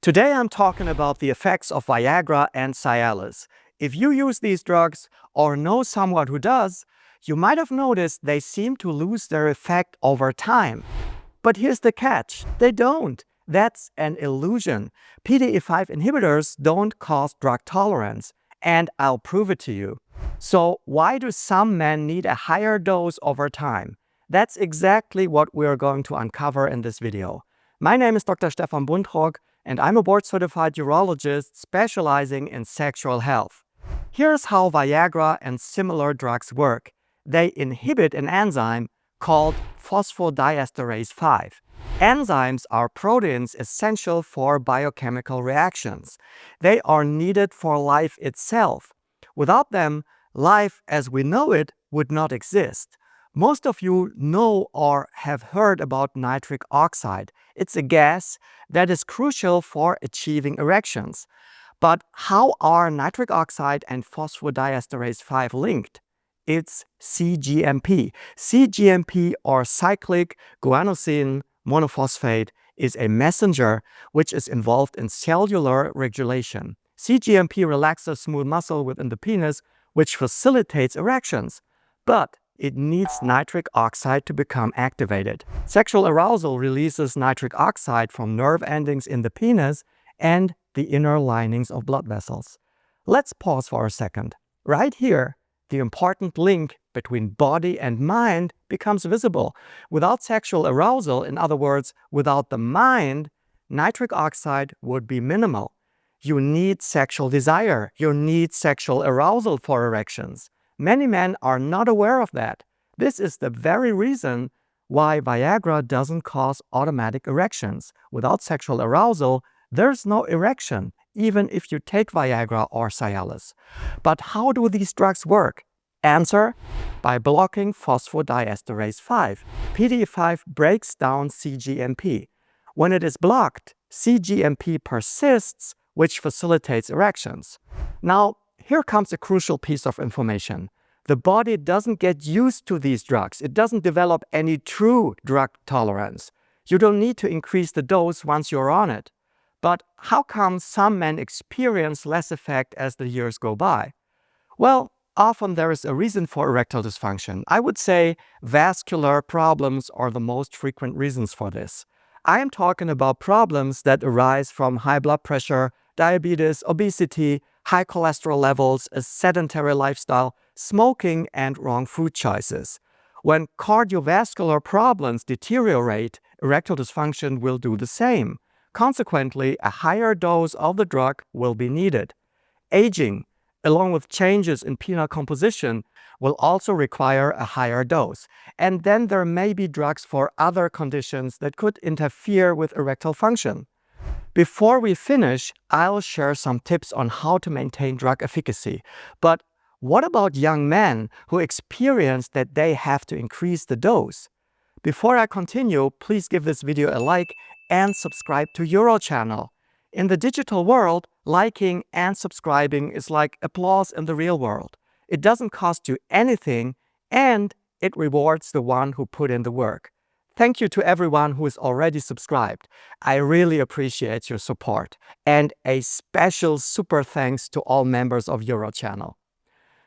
Today I'm talking about the effects of Viagra and Cialis. If you use these drugs or know someone who does, you might have noticed they seem to lose their effect over time. But here's the catch, they don't. That's an illusion. PDE5 inhibitors don't cause drug tolerance, and I'll prove it to you. So why do some men need a higher dose over time? That's exactly what we're going to uncover in this video. My name is Dr. Stefan Buntrock, and I'm a board-certified urologist specializing in sexual health. Here's how Viagra and similar drugs work. They inhibit an enzyme called phosphodiesterase 5. Enzymes are proteins essential for biochemical reactions. They are needed for life itself. Without them, life as we know it would not exist. Most of you know or have heard about nitric oxide. It's a gas that is crucial for achieving erections. But how are nitric oxide and phosphodiesterase 5 linked? It's cGMP. cGMP, or cyclic guanosine monophosphate, is a messenger which is involved in cellular regulation. cGMP relaxes smooth muscle within the penis, which facilitates erections. But it needs nitric oxide to become activated. Sexual arousal releases nitric oxide from nerve endings in the penis and the inner linings of blood vessels. Let's pause for a second. Right here, the important link between body and mind becomes visible. Without sexual arousal, in other words, without the mind, nitric oxide would be minimal. You need sexual desire. You need sexual arousal for erections. Many men are not aware of that. This is the very reason why Viagra doesn't cause automatic erections. Without sexual arousal, there's no erection, even if you take Viagra or Cialis. But how do these drugs work? Answer: by blocking phosphodiesterase 5. PDE5 breaks down cGMP. When it is blocked, cGMP persists, which facilitates erections. Now, here comes a crucial piece of information. The body doesn't get used to these drugs. It doesn't develop any true drug tolerance. You don't need to increase the dose once you're on it. But how come some men experience less effect as the years go by? Well, often there is a reason for erectile dysfunction. I would say vascular problems are the most frequent reasons for this. I am talking about problems that arise from high blood pressure, diabetes, obesity, high cholesterol levels, a sedentary lifestyle, smoking, and wrong food choices. When cardiovascular problems deteriorate, erectile dysfunction will do the same. Consequently, a higher dose of the drug will be needed. Aging, along with changes in penile composition, will also require a higher dose. And then there may be drugs for other conditions that could interfere with erectile function. Before we finish, I'll share some tips on how to maintain drug efficacy. But what about young men who experience that they have to increase the dose? Before I continue, please give this video a like and subscribe to UroChannel. In the digital world, liking and subscribing is like applause in the real world. It doesn't cost you anything, and it rewards the one who put in the work. Thank you to everyone who is already subscribed. I really appreciate your support. And a special super thanks to all members of UroChannel.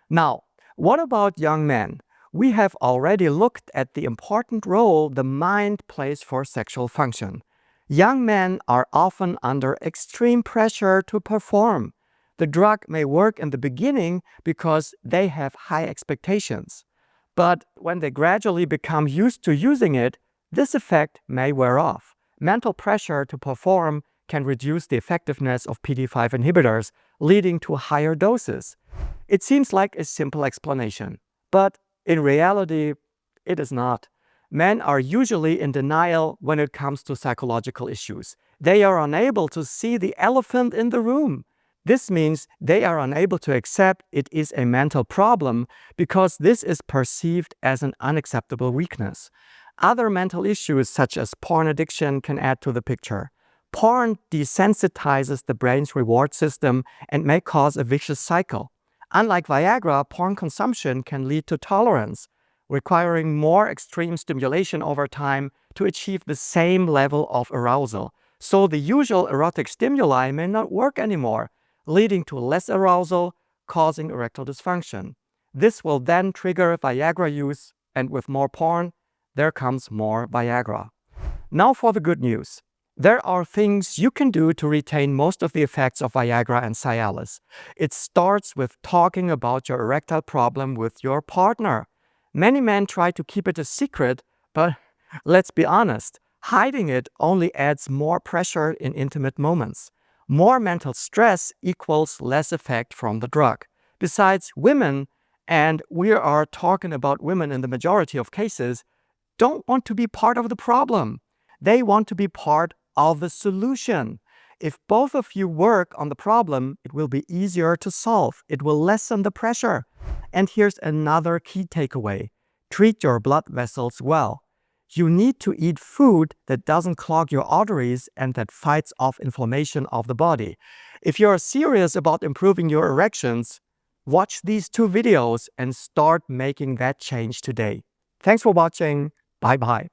Now, what about young men? We have already looked at the important role the mind plays for sexual function. Young men are often under extreme pressure to perform. The drug may work in the beginning because they have high expectations. But when they gradually become used to using it, this effect may wear off. Mental pressure to perform can reduce the effectiveness of PDE5 inhibitors, leading to higher doses. It seems like a simple explanation, but in reality, it is not. Men are usually in denial when it comes to psychological issues. They are unable to see the elephant in the room. This means they are unable to accept it is a mental problem because this is perceived as an unacceptable weakness. Other mental issues such as porn addiction can add to the picture. Porn desensitizes the brain's reward system and may cause a vicious cycle. Unlike Viagra, porn consumption can lead to tolerance, requiring more extreme stimulation over time to achieve the same level of arousal. So the usual erotic stimuli may not work anymore, leading to less arousal, causing erectile dysfunction. This will then trigger Viagra use, and with more porn, there comes more Viagra. Now for the good news. There are things you can do to retain most of the effects of Viagra and Cialis. It starts with talking about your erectile problem with your partner. Many men try to keep it a secret, but let's be honest, hiding it only adds more pressure in intimate moments. More mental stress equals less effect from the drug. Besides, women, and we are talking about women in the majority of cases, don't want to be part of the problem. They want to be part of the solution. If both of you work on the problem, it will be easier to solve. It will lessen the pressure. And here's another key takeaway. Treat your blood vessels well. You need to eat food that doesn't clog your arteries and that fights off inflammation of the body. If you're serious about improving your erections, watch these 2 videos and start making that change today. Thanks for watching. Bye-bye.